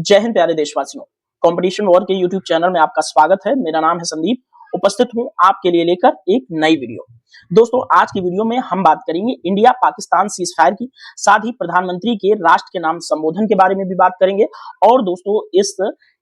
जय हिंद प्यारे देशवासियों। कंपटीशन वॉर के यूट्यूब चैनल में आपका स्वागत है। मेरा नाम है संदीप, उपस्थित हूं आपके लिए लेकर एक नई वीडियो। दोस्तों, आज की वीडियो में हम बात करेंगे इंडिया पाकिस्तान सीज फायर की, साथ ही प्रधानमंत्री के राष्ट्र के नाम संबोधन के बारे में भी बात करेंगे। और दोस्तों, इस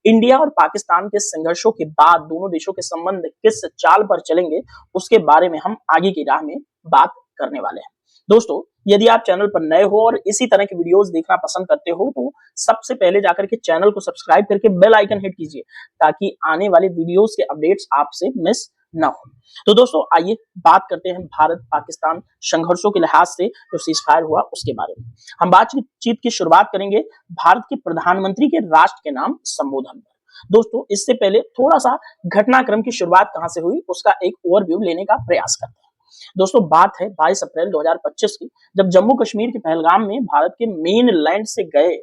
इंडिया और पाकिस्तान के संघर्षों के बाद दोनों देशों के संबंध किस चाल पर चलेंगे, उसके बारे में हम आगे की राह में बात करने वाले हैं। दोस्तों, यदि आप चैनल पर नए हो और इसी तरह के वीडियोस देखना पसंद करते हो तो सबसे पहले जाकर के चैनल को सब्सक्राइब करके बेल आइकन हिट कीजिए, ताकि आने वाले वीडियोस के अपडेट्स आपसे मिस ना हो। तो दोस्तों, आइए बात करते हैं भारत पाकिस्तान संघर्षों के लिहाज से जो सीज फायर हुआ उसके बारे में। हम बातचीत की शुरुआत करेंगे भारत के प्रधानमंत्री के राष्ट्र के नाम संबोधन पर। दोस्तों, इससे पहले थोड़ा सा घटनाक्रम की शुरुआत कहां से हुई उसका एक ओवरव्यू लेने का प्रयास करते हैं। दोस्तों, बात है 22 अप्रैल 2025 की, जब जम्मू कश्मीर के पहलगाम में भारत के मेन लैंड से गए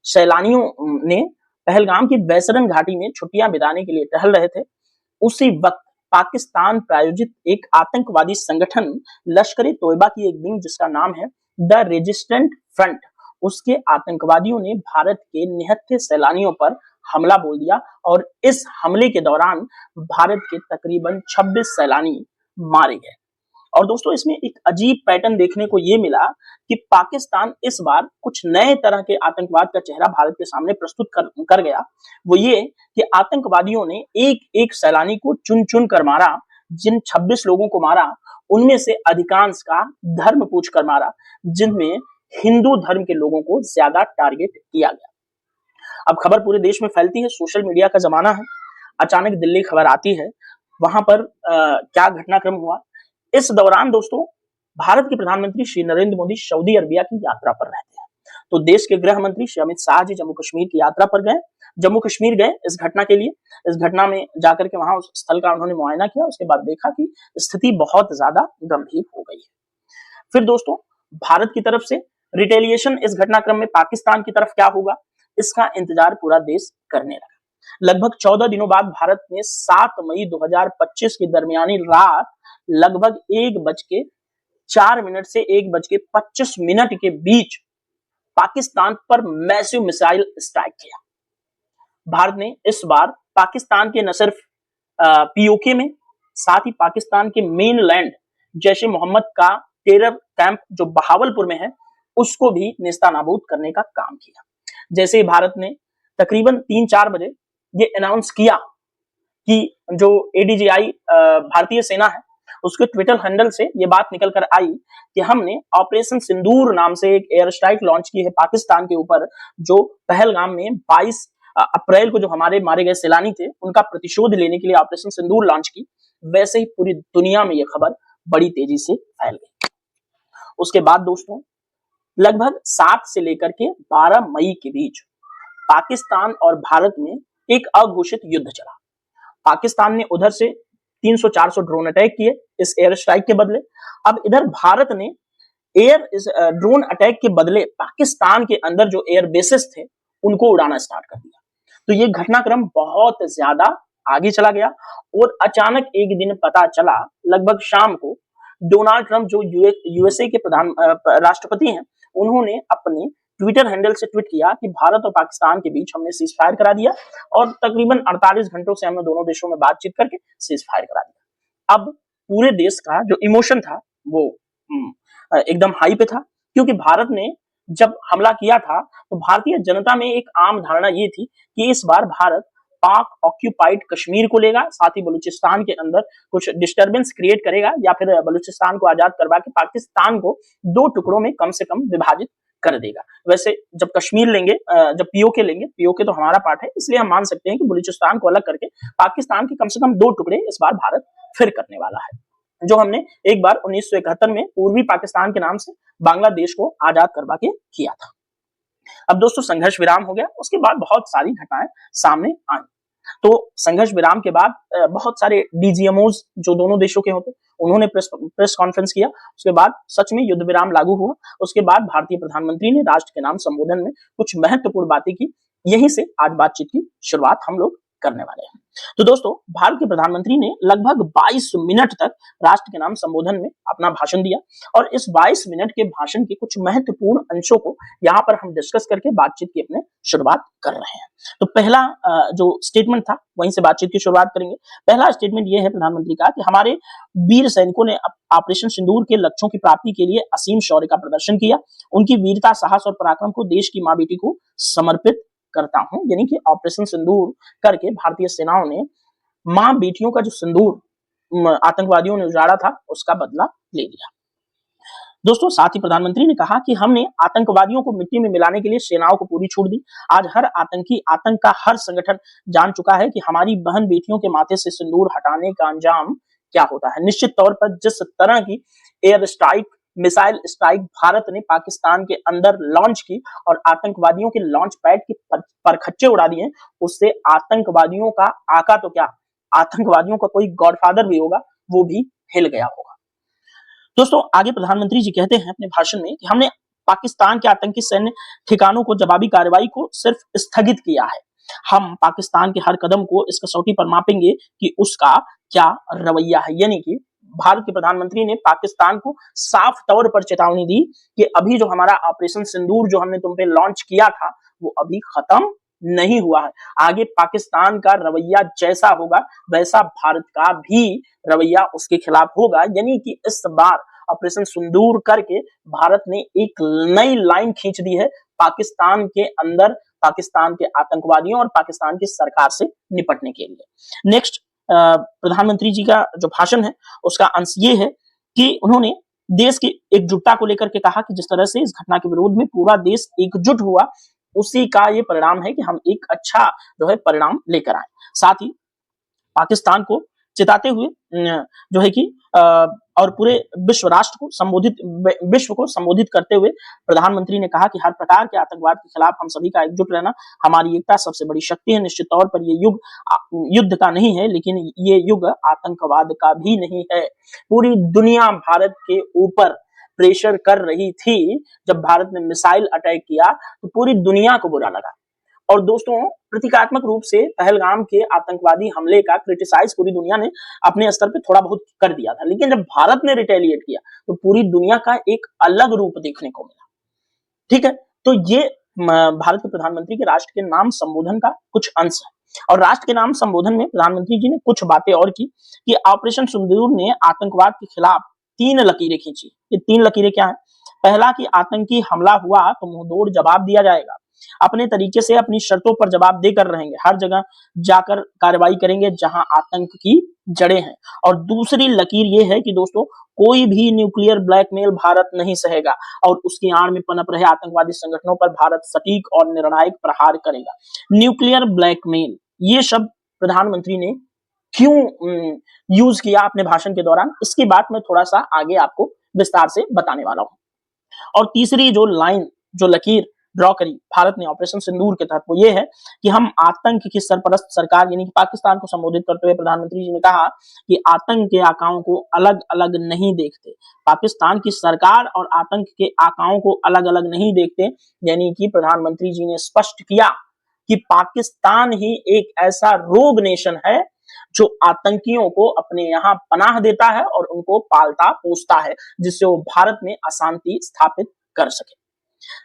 सैलानियों ने पहलगाम की वैसरन घाटी में छुट्टियां बिताने के लिए टहल रहे थे। उसी वक्त पाकिस्तान प्रायोजित एक आतंकवादी संगठन लश्कर ए तोयबा की एक विंग, जिसका नाम है द रेजिस्टेंट फ्रंट, उसके आतंकवादियों ने भारत के निहत्थे सैलानियों पर हमला बोल दिया और इस हमले के दौरान भारत के तकरीबन 26 सैलानी मारे गए। और दोस्तों, इसमें एक अजीब पैटर्न देखने को ये मिला कि पाकिस्तान इस बार कुछ नए तरह के आतंकवाद का चेहरा भारत के सामने प्रस्तुत कर गया। वो ये कि आतंकवादियों ने एक एक सैलानी को चुन चुन कर मारा। जिन 26 लोगों को मारा, उनमें से अधिकांश का धर्म पूछ कर मारा, जिनमें हिंदू धर्म के लोगों को ज्यादा टारगेट किया गया। अब खबर पूरे देश में फैलती है, सोशल मीडिया का जमाना है। अचानक दिल्ली खबर आती है, वहां पर क्या घटनाक्रम हुआ। इस दौरान दोस्तों, भारत के प्रधानमंत्री श्री नरेंद्र मोदी सऊदी अरबिया की यात्रा पर रहते हैं, तो देश के गृह मंत्री श्री अमित शाह जी जम्मू कश्मीर की यात्रा पर गए, जम्मू कश्मीर गए इस घटना के लिए। इस घटना में जाकर के वहां उस स्थल का उन्होंने मुआयना किया। उसके बाद देखा कि स्थिति बहुत ज्यादा गंभीर हो गई है। फिर दोस्तों, भारत की तरफ से रिटेलिएशन इस घटनाक्रम में पाकिस्तान की तरफ क्या होगा, इसका इंतजार पूरा देश करने लगा। लगभग 14 दिनों बाद भारत ने 7 मई 2025 की दरमियानी रात लगभग 1:04 से 1:25 के बीच पाकिस्तान पर मैसिव मिसाइल स्ट्राइक किया। भारत ने इस बार पाकिस्तान के न सिर्फ पीओके में, साथ ही पाकिस्तान के मेन लैंड जैश ए मोहम्मद का टेरर कैंप जो बहावलपुर में है, उसको भी नेस्तानाबूद करने का काम किया। जैसे ही भारत ने तकरीबन 3-4 बजे ये अनाउंस किया कि जो एडीजीआई भारतीय सेना है, उसके ट्विटर हैंडल से ये बात निकल कर आई कि हमने ऑपरेशन सिंदूर नाम से एक एयर स्ट्राइक लॉन्च की है पाकिस्तान के ऊपर, जो पहलगाम में 22 अप्रैल को जो हमारे मारे गए सैलानी थे उनका प्रतिशोध लेने के लिए ऑपरेशन सिंदूर लॉन्च की। वैसे ही पूरी दुनिया में यह खबर बड़ी तेजी से फैल गई। उसके बाद दोस्तों, लगभग 7 से लेकर के 12 मई के बीच पाकिस्तान और भारत में एक अघोषित युद्ध चला। पाकिस्तान ने उधर से 300-400 ड्रोन अटैक किए इस एयर स्ट्राइक के बदले। अब इधर भारत ने ड्रोन अटैक के बदले पाकिस्तान के अंदर जो एयर बेसेस थे उनको उड़ाना स्टार्ट कर दिया। तो ये घटनाक्रम बहुत ज्यादा आगे चला गया और अचानक एक दिन पता चला, लगभग शाम को, डोनाल्ड ट्रंप जो यूएसए के राष्ट्रपति हैं, उन्होंने अपने ट्विटर हैंडल से ट्वीट किया कि भारत और पाकिस्तान के बीच हमने सीज फायर करा दिया और तकरीबन 48 घंटों से हमने दोनों देशों में बातचीत करके सीज फायर करा दिया। अब पूरे देश का जो इमोशन था वो एकदम हाई पे था, क्योंकि भारत ने जब हमला किया था तो भारतीय जनता में एक आम धारणा ये थी कि इस बार भारत पाक ऑक्यूपाइड कश्मीर को लेगा, साथ ही बलूचिस्तान के अंदर कुछ डिस्टर्बेंस क्रिएट करेगा, या फिर बलूचिस्तान को आजाद करवा के पाकिस्तान को 2 टुकड़ों में कम से कम विभाजित कर देगा। वैसे जब कश्मीर लेंगे, जब पीओके लेंगे, पीओके तो हमारा पार्ट है, इसलिए हम मान सकते हैं कि बलूचिस्तान को अलग करके पाकिस्तान के कम से कम 2 टुकड़े इस बार भारत फिर करने वाला है, जो हमने एक बार 1971 में पूर्वी पाकिस्तान के नाम से बांग्लादेश को आजाद करवा के किया था। अब दोस्तों, संघर्ष विराम हो गया, उसके बाद बहुत सारी घटनाएं सामने आई। तो संघर्ष विराम के बाद बहुत सारे डीजीएमओज जो दोनों देशों के होते, उन्होंने प्रेस कॉन्फ्रेंस किया। उसके बाद सच में युद्ध विराम लागू हुआ। उसके बाद भारतीय प्रधानमंत्री ने राष्ट्र के नाम संबोधन में कुछ महत्वपूर्ण बातें की। यहीं से आज बातचीत की शुरुआत हम लोग करने वाले हैं। तो दोस्तों, भारत के प्रधानमंत्री ने लगभग 22 मिनट तक राष्ट्र के नाम संबोधन में अपना भाषण दिया और इस 22 मिनट के भाषण के कुछ महत्वपूर्ण अंशों को यहाँ पर हम डिस्कस करके बातचीत की अपने शुरुआत कर रहे हैं। तो पहला जो स्टेटमेंट था वहीं से बातचीत की शुरुआत करेंगे। पहला स्टेटमेंट ये है प्रधानमंत्री का कि हमारे वीर सैनिकों ने ऑपरेशन सिंदूर के लक्ष्यों की प्राप्ति के लिए असीम शौर्य का प्रदर्शन किया। उनकी वीरता, साहस और पराक्रम को देश की माँ बेटी को समर्पित करता हूं। यानी कि ऑपरेशन सिंदूर करके भारतीय सेनाओं ने मां बेटियों का जो सिंदूर आतंकवादियों ने उजाड़ा था उसका बदला ले लिया। दोस्तों, साथ ही प्रधानमंत्री ने कहा कि हमने आतंकवादियों को मिट्टी में मिलाने के लिए सेनाओं को पूरी छूट दी। आज हर आतंकी, आतंक का हर संगठन जान चुका है कि हमारी बहन बेटियों के माथे से सिंदूर हटाने का अंजाम क्या होता है। निश्चित तौर पर जिस तरह की air strike, missile strike Bharat ने पाकिस्तान के अंदर लॉन्च की और आतंकवादियों के लॉन्च पैड के परखच्चे उड़ा दिए, उससे आतंकवादियों का आका तो क्या, आतंकवादियों का कोई गॉडफादर भी होगा वो भी हिल गया होगा। दोस्तों, आगे प्रधानमंत्री जी कहते हैं अपने भाषण में कि हमने पाकिस्तान के आतंकी सैन्य ठिकानों को जवाबी कार्रवाई को सिर्फ स्थगित किया है। हम पाकिस्तान के हर कदम को इस कसौटी पर मापेंगे कि उसका क्या रवैया है। यानी कि भारत के प्रधानमंत्री ने पाकिस्तान को साफ तौर पर चेतावनी दी कि अभी जो हमारा ऑपरेशन सिंदूर जो हमने तुम पे लॉन्च किया था वो अभी खत्म नहीं हुआ है। आगे पाकिस्तान का रवैया जैसा होगा वैसा भारत का भी रवैया उसके खिलाफ होगा। यानी कि इस बार ऑपरेशन सिंदूर करके भारत ने एक नई लाइन खींच दी है पाकिस्तान के अंदर, पाकिस्तान के आतंकवादियों और पाकिस्तान की सरकार से निपटने के लिए। नेक्स्ट, प्रधानमंत्री जी का जो भाषण है उसका अंश ये है कि उन्होंने देश की एकजुटता को लेकर के कहा कि जिस तरह से इस घटना के विरोध में पूरा देश एकजुट हुआ उसी का ये परिणाम है कि हम एक अच्छा जो है परिणाम लेकर आए। साथ ही पाकिस्तान को चिताते हुए जो है कि और पूरे विश्व को संबोधित करते हुए प्रधानमंत्री ने कहा कि हर प्रकार के आतंकवाद के खिलाफ हम सभी का एकजुट रहना हमारी एकता सबसे बड़ी शक्ति है। निश्चित तौर पर ये युग युद्ध का नहीं है, लेकिन ये युग आतंकवाद का भी नहीं है। पूरी दुनिया भारत के ऊपर प्रेशर कर रही थी। जब भारत ने मिसाइल अटैक किया तो पूरी दुनिया को बुरा लगा और दोस्तों, प्रतीकात्मक रूप से पहलगाम के आतंकवादी हमले का क्रिटिसाइज पूरी दुनिया ने अपने स्तर पे थोड़ा बहुत कर दिया था, लेकिन जब भारत ने रिटेलिएट किया तो पूरी दुनिया का एक अलग रूप देखने को मिला। ठीक है, तो ये भारत के प्रधानमंत्री के राष्ट्र के नाम संबोधन का कुछ अंश है। और राष्ट्र के नाम संबोधन में प्रधानमंत्री जी ने कुछ बातें और की कि ऑपरेशन सिंदूर ने आतंकवाद के खिलाफ 3 लकीरें खींची। ये 3 लकीरें क्या है? पहला कि आतंकी हमला हुआ तो मुंहतोड़ जवाब दिया जाएगा, अपने तरीके से अपनी शर्तों पर जवाब देकर रहेंगे, हर जगह जाकर कार्रवाई करेंगे जहां आतंक की जड़ें हैं। और दूसरी लकीर ये है कि दोस्तों, कोई भी न्यूक्लियर ब्लैकमेल भारत नहीं सहेगा और उसकी आड़ में पनप रहे आतंकवादी संगठनों पर भारत सटीक और निर्णायक प्रहार करेगा। न्यूक्लियर ब्लैकमेल, ये शब्द प्रधानमंत्री ने क्यों यूज किया अपने भाषण के दौरान, इसकी बात मैं थोड़ा सा आगे आपको विस्तार से बताने वाला हूं। और तीसरी जो लाइन, जो लकीर ड्रॉ करी भारत ने ऑपरेशन सिंदूर के तहत, वो ये है कि हम आतंक की सरपरस्त सरकार यानी कि पाकिस्तान को संबोधित करते हुए प्रधानमंत्री जी ने कहा कि आतंक के आकाओं को अलग अलग नहीं देखते। पाकिस्तान की सरकार और आतंक के आकाओं को अलग अलग नहीं देखते। यानी कि प्रधानमंत्री जी ने स्पष्ट किया कि पाकिस्तान ही एक ऐसा रोग नेशन है जो आतंकियों को अपने यहाँ पनाह देता है और उनको पालता पोसता है, जिससे वो भारत में अशांति स्थापित कर सके।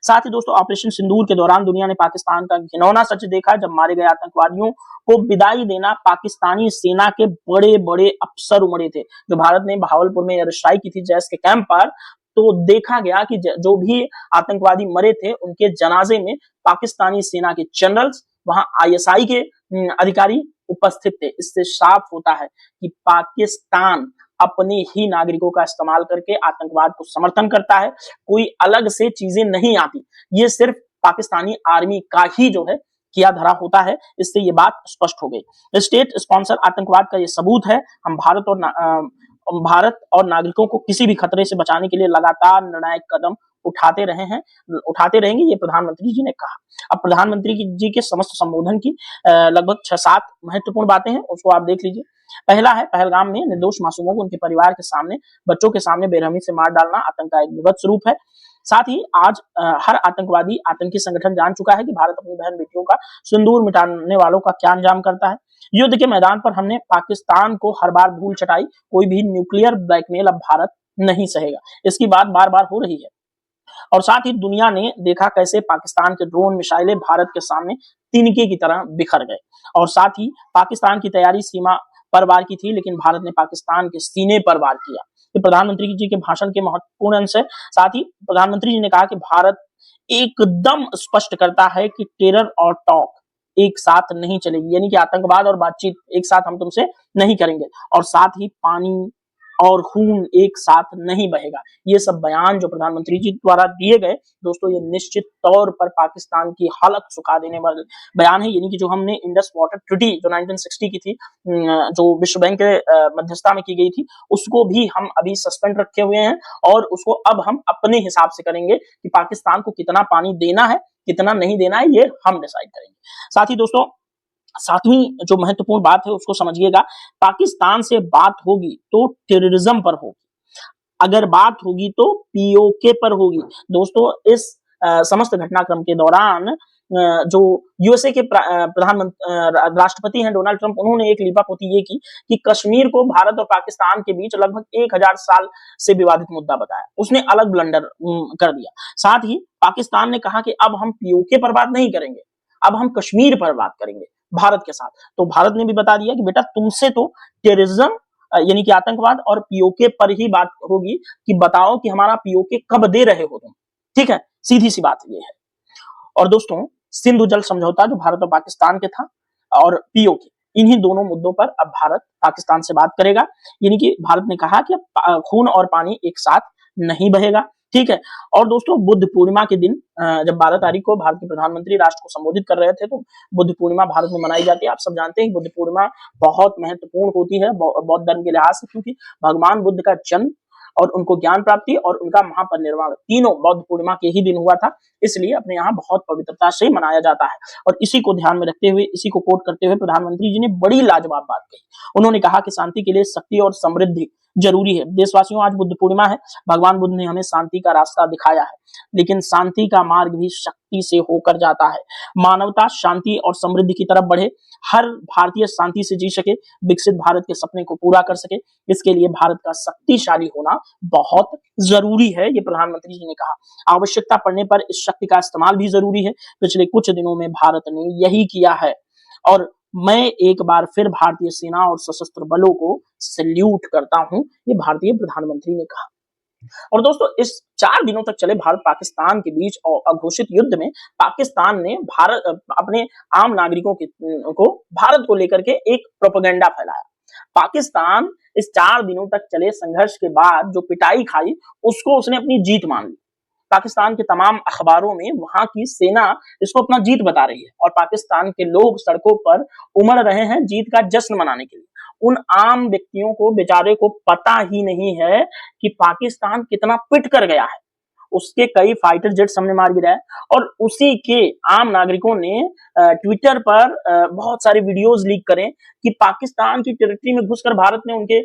साथ ही दोस्तों, ऑपरेशन सिंदूर के दौरान दुनिया ने पाकिस्तान का घिनौना सच देखा जब मारे गए आतंकवादियों को विदाई देना पाकिस्तानी सेना के बड़े बड़े अफसर उमड़े थे। जो भारत ने बहावलपुर में एयर स्ट्राइक की थी जैश के कैंप पर, तो देखा गया कि जो भी आतंकवादी मरे थे उनके जनाजे में पाकिस्तानी सेना के जनरल्स, वहां आईएसआई के अधिकारी उपस्थित थे। इससे साफ होता है कि पाकिस्तान अपने ही नागरिकों का इस्तेमाल करके आतंकवाद को समर्थन करता है। कोई अलग से चीजें नहीं आती, ये सिर्फ पाकिस्तानी आर्मी का ही जो है किया धरा होता है। इससे ये बात स्पष्ट हो गई। स्टेट स्पॉन्सर आतंकवाद का ये सबूत है। हम भारत और नागरिकों को किसी भी खतरे से बचाने के लिए लगातार निर्णायक कदम उठाते रहेंगे, ये प्रधानमंत्री जी ने कहा। अब प्रधानमंत्री जी के समस्त संबोधन की लगभग 6-7 महत्वपूर्ण बातें हैं, उसको आप देख लीजिए। पहला है, पहलगाम में निर्दोष मासूमों को उनके परिवार के सामने, बच्चों के सामने बेरहमी से मार डालना आतंक का एक विभत्स रूप है। साथ ही आज हर आतंकी संगठन जान चुका है कि भारत अपनी बहन बेटियों का सिंदूर मिटाने वालों का क्या अंजाम करता है। युद्ध के मैदान पर हमने पाकिस्तान को हर बार धूल चटाई, कोई भी न्यूक्लियर ब्लैकमेल अब भारत नहीं सहेगा। इसकी बात बार बार हो रही है और साथ ही दुनिया ने देखा कैसे पाकिस्तान के ड्रोन मिसाइलें भारत के सामने तिनके की तरह बिखर गए और साथ ही पाकिस्तान की तैयारी सीमा पर वार की थी, लेकिन भारत ने पाकिस्तान के सीने पर वार किया। ये प्रधानमंत्री जी के भाषण के महत्वपूर्ण अंश है। साथ ही प्रधानमंत्री जी ने कहा कि भारत एकदम स्पष्ट करता है कि टेरर और टॉक एक साथ नहीं चलेगी, यानी कि आतंकवाद और बातचीत एक साथ हम तुमसे नहीं करेंगे और साथ ही पानी और खून एक साथ नहीं बहेगा। ये सब बयान जो प्रधानमंत्री जी द्वारा दिए गए दोस्तों, ये निश्चित तौर पर पाकिस्तान की हालत सुखा देने वाले बयान है। यानी कि जो हमने इंडस वाटर ट्रीटी जो 1960 की थी, जो विश्व बैंक के मध्यस्थता में की गई थी, उसको भी हम अभी सस्पेंड रखे हुए हैं और उसको अब हम अपने हिसाब से करेंगे कि पाकिस्तान को कितना पानी देना है, कितना नहीं देना है, ये हम डिसाइड करेंगे। साथ ही दोस्तों, सातवीं जो महत्वपूर्ण बात है उसको समझिएगा, पाकिस्तान से बात होगी तो टेररिज्म पर होगी, अगर बात होगी तो पीओके पर होगी। दोस्तों, इस समस्त घटनाक्रम के दौरान जो यूएसए के प्रधानमंत्री राष्ट्रपति हैं डोनाल्ड ट्रंप, उन्होंने एक लीपापोती ये की कि कश्मीर को भारत और पाकिस्तान के बीच लगभग 1000 साल से विवादित मुद्दा बताया। उसने अलग ब्लंडर कर दिया। साथ ही पाकिस्तान ने कहा कि अब हम पीओके पर बात नहीं करेंगे, अब हम कश्मीर पर बात करेंगे भारत के साथ। तो भारत ने भी बता दिया कि बेटा तुमसे तो टेररिज्म यानी कि आतंकवाद और पीओके पर ही बात होगी कि बताओ कि हमारा पीओके कब दे रहे हो तुम। ठीक है, सीधी सी बात ये है। और दोस्तों, सिंधु जल समझौता जो भारत और पाकिस्तान के था और पीओके, इन्हीं दोनों मुद्दों पर अब भारत पाकिस्तान से बात करेगा। यानी कि भारत ने कहा कि अब खून और पानी एक साथ नहीं बहेगा। ठीक है। और दोस्तों, बुद्ध पूर्णिमा के दिन जब 12 तारीख को भारत के प्रधानमंत्री राष्ट्र को संबोधित कर रहे थे, तो बुद्ध पूर्णिमा भारत में मनाई जाती है। आप सब जानते हैं बुद्ध पूर्णिमा बहुत महत्वपूर्ण होती है बौद्ध धर्म के लिहाज से, क्योंकि भगवान बुद्ध का जन्म और उनको ज्ञान प्राप्ति और उनका महापरिनिर्वाण तीनों बौद्ध पूर्णिमा के ही दिन हुआ था। इसलिए अपने यहाँ बहुत पवित्रता से मनाया जाता है। और इसी को ध्यान में रखते हुए, इसी को कोट करते हुए प्रधानमंत्री जी ने बड़ी लाजवाब बात कही। उन्होंने कहा कि शांति के लिए शक्ति और समृद्धि जरूरी है। देशवासियों, आज बुद्ध पूर्णिमा है। भगवान बुद्ध ने हमें शांति का रास्ता दिखाया है, लेकिन शांति का मार्ग भी शक्ति से होकर जाता है। मानवता शांति और समृद्धि की तरफ बढ़े, हर भारतीय शांति से जी सके, विकसित भारत के सपने को पूरा कर सके, इसके लिए भारत का शक्तिशाली होना बहुत जरूरी है, ये प्रधानमंत्री जी ने कहा। आवश्यकता पड़ने पर इस शक्ति का इस्तेमाल भी जरूरी है। पिछले कुछ दिनों में भारत ने यही किया है और मैं एक बार फिर भारतीय सेना और सशस्त्र बलों को सैल्यूट करता हूं, ये भारतीय प्रधानमंत्री ने कहा। और दोस्तों, इस 4 दिनों तक चले भारत पाकिस्तान के बीच अघोषित युद्ध में पाकिस्तान ने अपने आम नागरिकों को भारत को लेकर के एक प्रोपेगेंडा फैलाया। पाकिस्तान इस 4 दिनों तक चले संघर्ष के बाद जो पिटाई खाई, उसको उसने अपनी जीत मान ली। पाकिस्तान के तमाम अखबारों में वहां की सेना इसको अपना जीत बता रही है और पाकिस्तान के लोग सड़कों पर उमड़ रहे हैं जीत का जश्न मनाने के लिए। उन आम व्यक्तियों को, बेचारे को पता ही नहीं है कि पाकिस्तान कितना पिट कर गया है। उसके कई फाइटर जेट हमने मार गिराए और उसी के आम नागरिकों ने ट्विटर पर बहुत सारे वीडियोस लीक करें कि पाकिस्तान की टेरिटरी में घुसकर भारत ने उनके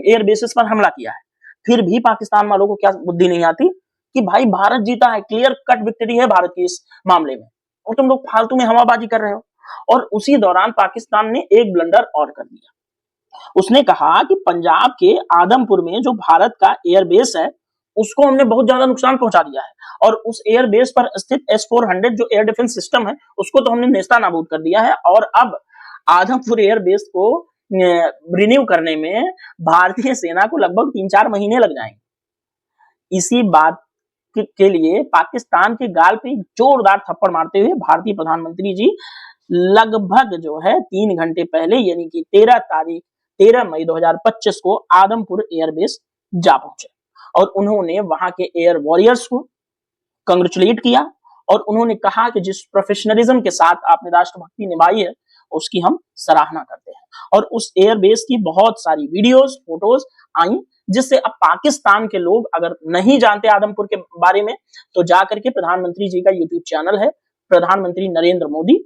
एयर बेसिस पर हमला किया है। फिर भी पाकिस्तान वालों को क्या बुद्धि नहीं आती कि भाई भारत जीता है, क्लियर कट विक्ट्री है भारत की इस मामले में, और तुम लोग फालतू में हवाबाजी कर रहे हो। और उसी दौरान पाकिस्तान ने एक ब्लंडर और कर दिया। उसने कहा कि पंजाब के आदमपुर में जो भारत का एयरबेस है, उसको हमने बहुत ज्यादा नुकसान पहुंचा दिया है और उस एयरबेस पर स्थित S-400 जो एयर डिफेंस सिस्टम है, उसको तो हमने नेस्ता नाबूद कर दिया है और अब आदमपुर एयरबेस को रिन्यू करने में भारतीय सेना को लगभग 3-4 महीने लग जाएंगे। इसी बात के लिए पाकिस्तान के गाल पे जोरदार थप्पड़ मारते हुए भारतीय प्रधानमंत्री जी लगभग जो है 3 घंटे पहले, यानी कि 13 मई 2025 को आदमपुर एयरबेस जा पहुंचे और उन्होंने वहां के एयर वॉरियर्स को कंग्रेचुलेट किया और उन्होंने कहा कि जिस प्रोफेशनलिज्म के साथ आपने राष्ट्रभक्ति निभाई है, उसकी हम सराहना करते हैं। और उस एयरबेस की बहुत सारी वीडियोस, फोटोज आई, जिससे अब पाकिस्तान के लोग अगर नहीं जानते आदमपुर के बारे में, तो जाकर के प्रधानमंत्री जी का यूट्यूब चैनल है, प्रधानमंत्री नरेंद्र मोदी,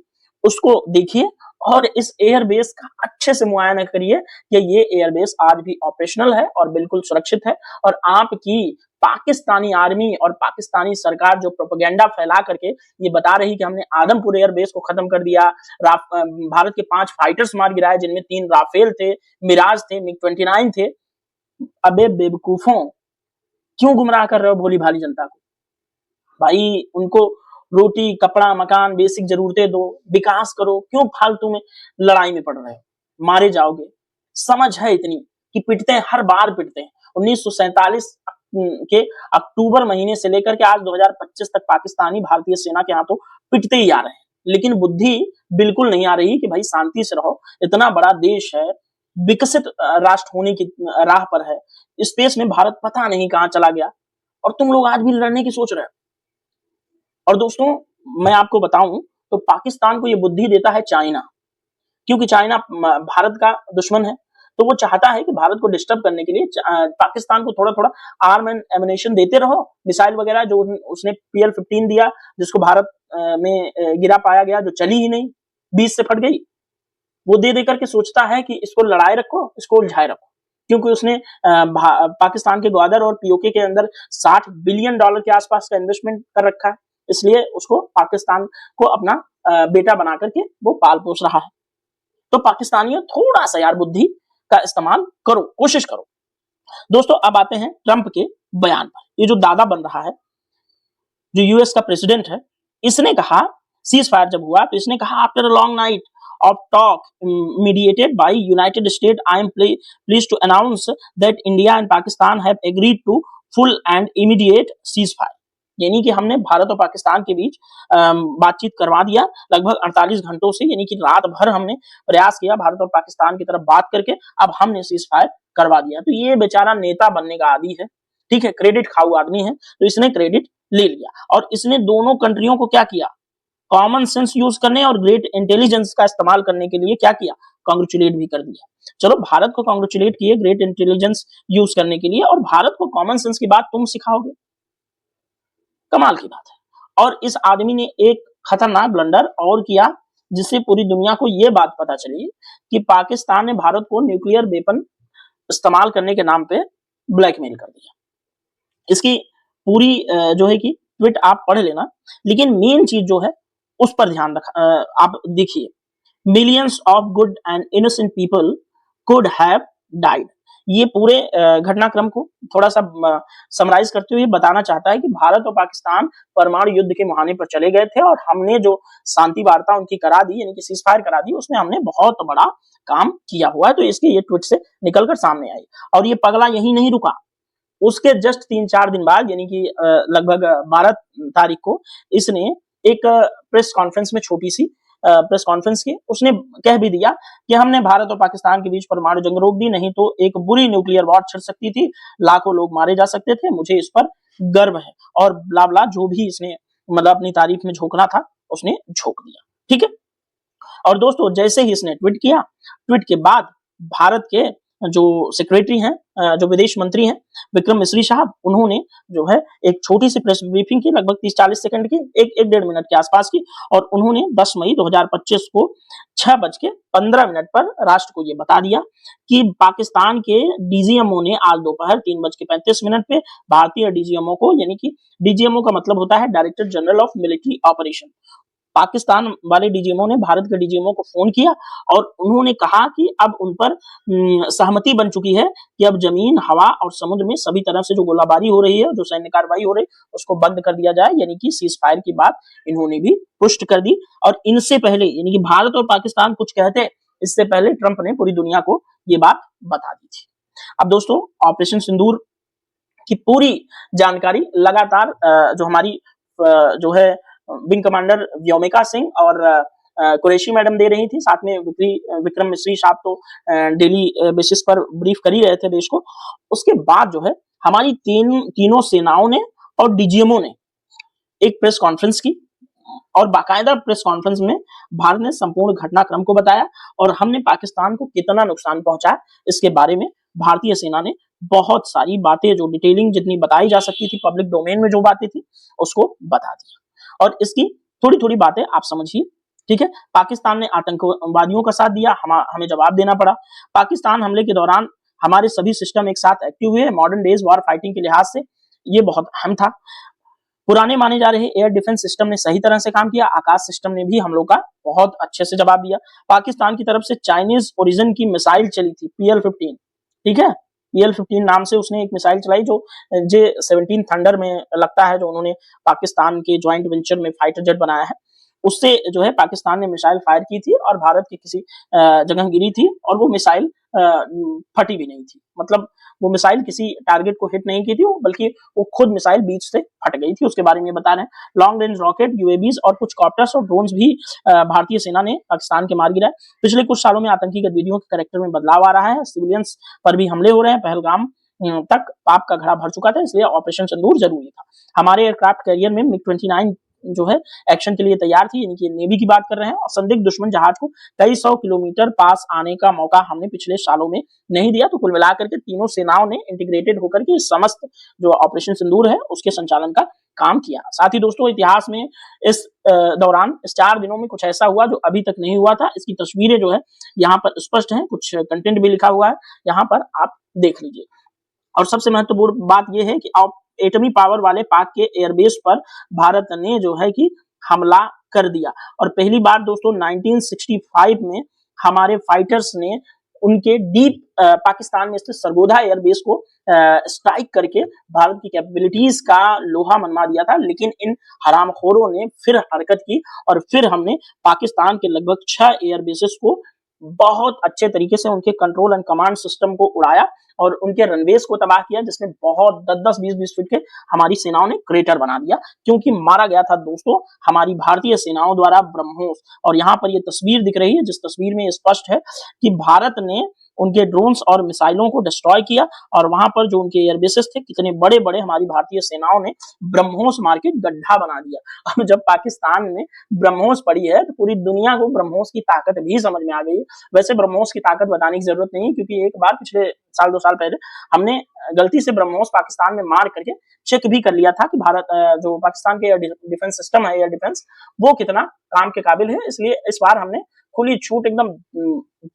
उसको देखिए और इस एयरबेस का अच्छे से मुआयना करिए कि ये एयरबेस आज भी ऑपरेशनल है और बिल्कुल सुरक्षित है और आपकी पाकिस्तानी आर्मी और पाकिस्तानी सरकार जो प्रोपेगेंडा फैला करके ये बता रही कि हमने आदमपुर एयरबेस को खत्म कर दिया, भारत के 5 फाइटर्स मार गिराए, जिनमें 3 राफेल थे, मिराज थे, मिग-29 थे। अबे बेवकूफों, क्यों गुमराह कर रहे हो भोली भाली जनता को? भाई उनको रोटी, कपड़ा, मकान, बेसिक जरूरतें दो, विकास करो, क्यों फालतू में लड़ाई में पड़ रहे हो? मारे जाओगे। समझ है इतनी कि पिटते हैं, हर बार पिटते हैं। 1947 के अक्टूबर महीने से लेकर के आज 2025 तक पाकिस्तानी भारतीय सेना के हाथों पिटते ही आ रहे हैं, लेकिन बुद्धि बिल्कुल नहीं आ रही कि भाई शांति से रहो। इतना बड़ा देश है, विकसित राष्ट्र होने की राह पर है, स्पेस में भारत पता नहीं कहां चला गया, और तुम लोग आज भी लड़ने की सोच रहे हो। और दोस्तों, मैं आपको बताऊं तो पाकिस्तान को ये बुद्धि देता है चाइना, क्योंकि चाइना भारत का दुश्मन है, तो वो चाहता है कि भारत को डिस्टर्ब करने के लिए पाकिस्तान को थोड़ा थोड़ा आर्म एंड एमुनेशन देते रहो, मिसाइल वगैरह जो उसने PL-15 दिया, जिसको भारत में गिरा पाया गया, जो चली ही नहीं, 20 से फट गई, वो दे दे करके सोचता है कि इसको लड़ाए रखो, इसको उलझाए रखो, क्योंकि उसने पाकिस्तान के ग्वादर और POK के अंदर $60 बिलियन के आसपास का इन्वेस्टमेंट कर रखा है, इसलिए उसको पाकिस्तान को अपना बेटा बना करके वो पाल पोस रहा है। तो पाकिस्तानियों, थोड़ा सा यार बुद्धि का इस्तेमाल करो, कोशिश करो। दोस्तों, अब आते हैं ट्रंप के बयान पर। ये जो दादा बन रहा है, जो यूएस का प्रेसिडेंट है, इसने कहा, सीज फायर जब हुआ तो इसने कहा, after a long night of talk mediated by United States, I am pleased to announce that India and Pakistan have agreed to full and immediate ceasefire। यानी कि हमने भारत और पाकिस्तान के बीच बातचीत करवा दिया लगभग 48 घंटों से, यानी कि रात भर हमने प्रयास किया भारत और पाकिस्तान की तरफ बात करके, अब हमने सीज फायर करवा दिया। तो ये बेचारा नेता बनने का आदी है, ठीक है, क्रेडिट खाऊ आदमी है, तो इसने क्रेडिट ले लिया, और इसने दोनों कंट्रियों को क्या किया, कॉमन सेंस यूज करने और ग्रेट इंटेलिजेंस का इस्तेमाल करने के लिए क्या किया, कांग्रेचुलेट भी कर दिया। चलो, भारत को कांग्रेचुलेट किए ग्रेट इंटेलिजेंस यूज करने के लिए, और भारत को कॉमन सेंस की बात तुम सिखाओगे, कमाल की बात है। और इस आदमी ने एक खतरनाक ब्लंडर और किया, जिससे पूरी दुनिया को यह बात पता चली कि पाकिस्तान ने भारत को न्यूक्लियर वेपन इस्तेमाल करने के नाम पे ब्लैकमेल कर दिया। इसकी पूरी जो है कि ट्वीट आप पढ़ लेना, लेकिन मेन चीज जो है उस पर ध्यान रखा, आप देखिए, millions of good and innocent people could have died. ये पूरे घटनाक्रम को थोड़ा सा समराइज करते हुए बताना चाहता है कि भारत और पाकिस्तान परमाणु युद्ध के मुहाने पर चले गए थे, और हमने जो शांति वार्ता उनकी करा दी, यानी कि सीज फायर करा दी, उसमें हमने बहुत बड़ा काम किया हुआ है। तो इसके ये ट्वीट से निकलकर सामने आई, और ये पगला यही नहीं रुका, उसके जस्ट 3-4 दिन बाद, यानी कि लगभग 12 तारीख को इसने एक प्रेस कॉन्फ्रेंस में, छोटी सी प्रेस कॉन्फ्रेंस की, उसने कह भी दिया कि हमने भारत और पाकिस्तान के बीच परमाणु जंग रोक दी, नहीं तो एक बुरी न्यूक्लियर वॉर छिड़ सकती थी, लाखों लोग मारे जा सकते थे, मुझे इस पर गर्व है, और ब्ला ब्ला जो भी इसने मतलब अपनी तारीफ में झोंकना था उसने झोंक दिया, ठीक है। और दोस्तों, जैसे ही इसने ट्वीट किया, ट्वीट के बाद भारत के जो सेक्रेटरी हैं, जो विदेश मंत्री हैं, विक्रम मिश्री साहब, उन्होंने जो है एक छोटी सी प्रेस ब्रीफिंग की, लगभग 30-40 सेकंड की, एक डेढ़ मिनट के आसपास की, और उन्होंने 10 मई 2025 को 6:15 पर राष्ट्र को ये बता दिया कि पाकिस्तान के DGMO ने आज दोपहर 3:35 पे भारतीय DGMO को, यानी कि DGMO का मतलब होता है director general of military operation, Pakistan वाले DGMO ने भारत के DGMO को फोन किया, और उन्होंने कहा कि अब उन पर सहमति बन चुकी है कि अब जमीन, हवा और समुद्र में सभी तरफ से जो गोलाबारी हो रही है, जो सैन्य कार्रवाई हो रही है, उसको बंद कर दिया जाए, यानी कि सीज फायर की बात इन्होंने भी पुष्ट कर दी। और इनसे पहले, यानी कि भारत और पाकिस्तान कुछ कहते, इससे पहले ट्रंप ने पूरी दुनिया को ये बात बता दी थी। अब दोस्तों, ऑपरेशन सिंदूर की पूरी जानकारी लगातार जो हमारी जो है विंग कमांडर व्योमिका सिंह और कुरैशी मैडम दे रही थी, साथ में विक्रम मिश्री साहब तो डेली बेसिस पर ब्रीफ कर ही रहे थे देश को। उसके बाद जो है हमारी तीनों सेनाओं ने और DGMO ने एक प्रेस कॉन्फ्रेंस की, और बाकायदा प्रेस कॉन्फ्रेंस में भारत ने संपूर्ण घटनाक्रम को बताया, और हमने पाकिस्तान को कितना नुकसान पहुंचा इसके बारे में भारतीय सेना ने बहुत सारी बातें, जो डिटेलिंग जितनी बताई जा सकती थी, पब्लिक डोमेन में जो बातें थी, उसको बता दिया। और इसकी थोड़ी थोड़ी बातें आप समझिए, ठीक है। पाकिस्तान ने आतंकवादियों का साथ दिया, हमें जवाब देना पड़ा। पाकिस्तान हमले के दौरान हमारे सभी सिस्टम एक साथ एक्टिव हुए, मॉडर्न डेज वॉर फाइटिंग के लिहाज से ये बहुत अहम था। पुराने माने जा रहे एयर डिफेंस सिस्टम ने सही तरह से काम किया, आकाश सिस्टम ने भी हम लोग का बहुत अच्छे से जवाब दिया। पाकिस्तान की तरफ से चाइनीज ओरिजिन की मिसाइल चली थी PL-15, ठीक है, PL-15 नाम से उसने एक मिसाइल चलाई जो J-17 थंडर में लगता है, जो उन्होंने पाकिस्तान के ज्वाइंट वेंचर में फाइटर जेट बनाया है, उससे जो है पाकिस्तान ने मिसाइल फायर की थी और भारत की किसी जगह गिरी थी और वो मिसाइल फटी भी नहीं थी। मतलब वो मिसाइल किसी टारगेट को हिट नहीं की थी, बल्कि वो खुद मिसाइल बीच से फट गई थी, उसके बारे में बता रहे हैं। लॉन्ग रेंज रॉकेट, यूएवीज और कुछ कॉप्टर्स और ड्रोन्स भी भारतीय सेना ने पाकिस्तान के मार गिराए। पिछले कुछ सालों में आतंकी गतिविधियों के कैरेक्टर में बदलाव आ रहा है, सिविलियंस पर भी हमले हो रहे हैं। पहलगाम तक पाप का घड़ा भर चुका था, इसलिए ऑपरेशन सिंदूर जरूरी था। हमारे एयरक्राफ्ट कैरियर में MiG-29 जो है एक्शन के लिए तैयार थी, यानी कि नेवी की बात कर रहे हैं। और संदिग्ध दुश्मन जहाज को कई 100 किलोमीटर पास आने का मौका हमने पिछले सालों में नहीं दिया। तो कुल मिलाकर के तीनों सेनाओं ने इंटीग्रेटेड होकर के समस्त जो ऑपरेशन सिंदूर है उसके संचालन का काम किया। साथ ही दोस्तों, इतिहास में इस दौरान इस 4 दिनों में कुछ ऐसा हुआ जो अभी तक नहीं हुआ था। इसकी तस्वीरें जो है यहाँ पर स्पष्ट हैं, कुछ कंटेंट भी लिखा हुआ है, यहाँ पर आप देख लीजिए। और सबसे महत्वपूर्ण बात यह है कि एटमी पावर वाले पाक के एयरबेस पर भारत ने जो है कि हमला कर दिया। और पहली बार दोस्तों 1965 में हमारे फाइटर्स ने उनके डीप पाकिस्तान में स्थित सरगोधा एयरबेस को स्ट्राइक करके भारत की कैपेबिलिटीज का लोहा मनवा दिया था। लेकिन इन हरामखोरों ने फिर हरकत की और फिर हमने पाकिस्तान के लगभग 6 एयरबेसेस को बहुत अच्छे तरीके से उनके कंट्रोल एंड कमांड सिस्टम को उड़ाया और उनके रनवेज को तबाह किया, जिसमें बहुत 10-10, 20-20 फीट के हमारी सेनाओं ने क्रेटर बना दिया, क्योंकि मारा गया था दोस्तों हमारी भारतीय सेनाओं द्वारा ब्रह्मोस। और यहाँ पर ये तस्वीर दिख रही है, जिस तस्वीर में स्पष्ट है कि भारत ने उनके ड्रोन्स और मिसाइलों को डिस्ट्रॉय किया और वहां पर जो उनके एयरबेसेस थे, कितने बड़े बड़े हमारी भारतीय सेनाओं ने ब्रह्मोस मार के गड्ढा बना दिया। अब जब पाकिस्तान में ब्रह्मोस पड़ी है तो पूरी दुनिया को ब्रह्मोस की ताकत भी समझ में आ गई है। वैसे ब्रह्मोस की ताकत बताने की जरूरत नहीं है, क्योंकि एक बार पिछले साल 2 साल पहले हमने गलती से ब्रह्मोस पाकिस्तान में मार करके चेक भी कर लिया था कि भारत जो पाकिस्तान के एयर डिफेंस सिस्टम है, एयर डिफेंस, वो कितना काम के काबिल है। इसलिए इस बार हमने खुली छूट एकदम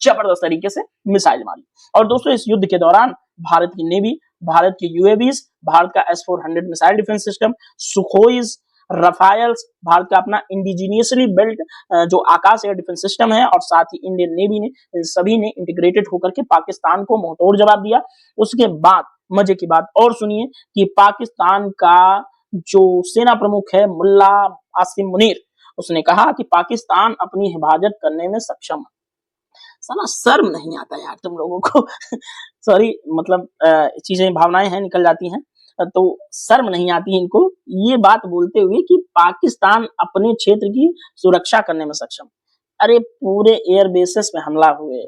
जबरदस्त तरीके से मिसाइल मारी। और दोस्तों, इस युद्ध के दौरान भारत की नेवी, भारत की यूएवीज, भारत का S-400 missile defence system, Sukhois, Rafales, Bharat का अपना इंडिजीनियसली बिल्ट जो आकाश एयर डिफेंस सिस्टम है, और साथ ही इंडियन नेवी ने, इन सभी ने इंटीग्रेटेड होकर के पाकिस्तान को मुंहतोड़ जवाब दिया। उसके बाद मजे की बात और सुनिए कि पाकिस्तान का जो सेना प्रमुख है मुल्ला आसिम मुनीर, उसने कहा कि पाकिस्तान अपनी हिफाजत करने में सक्षम है। साला शर्म नहीं आता यार तुम लोगों को सॉरी, मतलब चीजें, भावनाएं हैं, निकल जाती हैं, तो शर्म नहीं आती इनको ये बात बोलते हुए कि पाकिस्तान अपने क्षेत्र की सुरक्षा करने में सक्षम। अरे पूरे एयर बेसेस पे हमला हुए,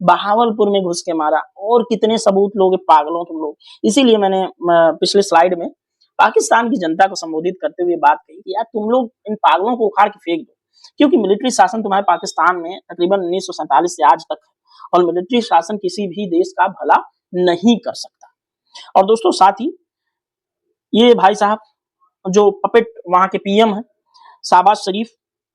बहावलपुर में घुस के मारा, और कितने सबूत लोगे पागलों तुम लोग। इसीलिए मैंने पिछले स्लाइड में पाकिस्तान की जनता को संबोधित करते हुए बात कही कि यार तुम लोग इन पागलों को उखाड़ के फेंक दो, क्योंकि मिलिट्री शासन तुम्हारे पाकिस्तान में तकरीबन 1947 से आज तक है, और मिलिट्री शासन किसी भी देश का भला नहीं कर सकता। और दोस्तों, साथ ही ये भाई साहब जो पपेट वहां के PM है शाहबाज शरीफ,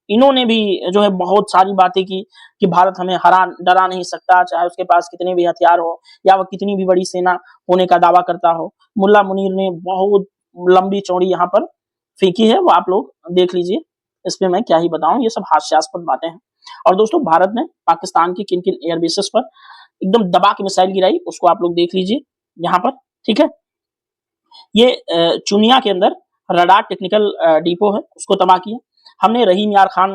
इन्होंने भी जो है बहुत सारी बातें की कि भारत हमें डरा नहीं सकता, चाहे उसके पास कितने भी हथियार हो या वह कितनी भी बड़ी सेना होने का दावा करता हो। मुल्ला मुनीर ने बहुत लंबी चौड़ी यहाँ पर फेंकी है, वो आप लोग देख लीजिए, इस पे मैं क्या ही बताऊं, ये सब हास्यास्पद बातें हैं। और दोस्तों, भारत ने पाकिस्तान के किन किन एयरबेसेस पर एकदम दबा के मिसाइल गिराई, उसको आप लोग देख लीजिए यहाँ पर, ठीक है। ये चुनिया के अंदर रडार टेक्निकल डिपो है, उसको तबाह किया हमने। रहीम यार खान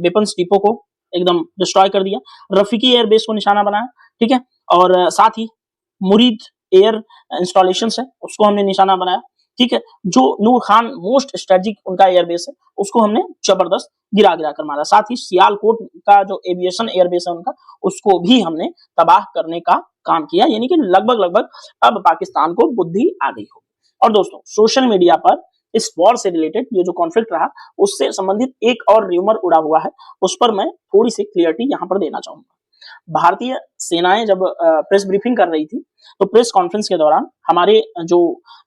वेपन्स डिपो को एकदम डिस्ट्रॉय कर दिया। रफीकी एयरबेस को निशाना बनाया, ठीक है। और साथ ही मुरीद एयर इंस्टॉलेशन है, उसको हमने निशाना बनाया, ठीक है। जो नूर खान मोस्ट स्ट्रेटेजिक उनका एयरबेस है, उसको हमने जबरदस्त गिरा कर मारा। साथ ही सियालकोट का जो एविएशन एयरबेस है उनका, उसको भी हमने तबाह करने का काम किया। यानी कि लगभग अब पाकिस्तान को बुद्धि आ गई हो। और दोस्तों, सोशल मीडिया पर इस वॉर से रिलेटेड ये जो कॉन्फ्लिक्ट रहा, उससे संबंधित एक और र्यूमर उड़ा हुआ है, उस पर मैं थोड़ी सी क्लियरिटी यहाँ पर देना चाहूंगा। भारतीय सेनाएं जब प्रेस ब्रीफिंग कर रही थी, तो प्रेस कॉन्फ्रेंस के दौरान हमारे जो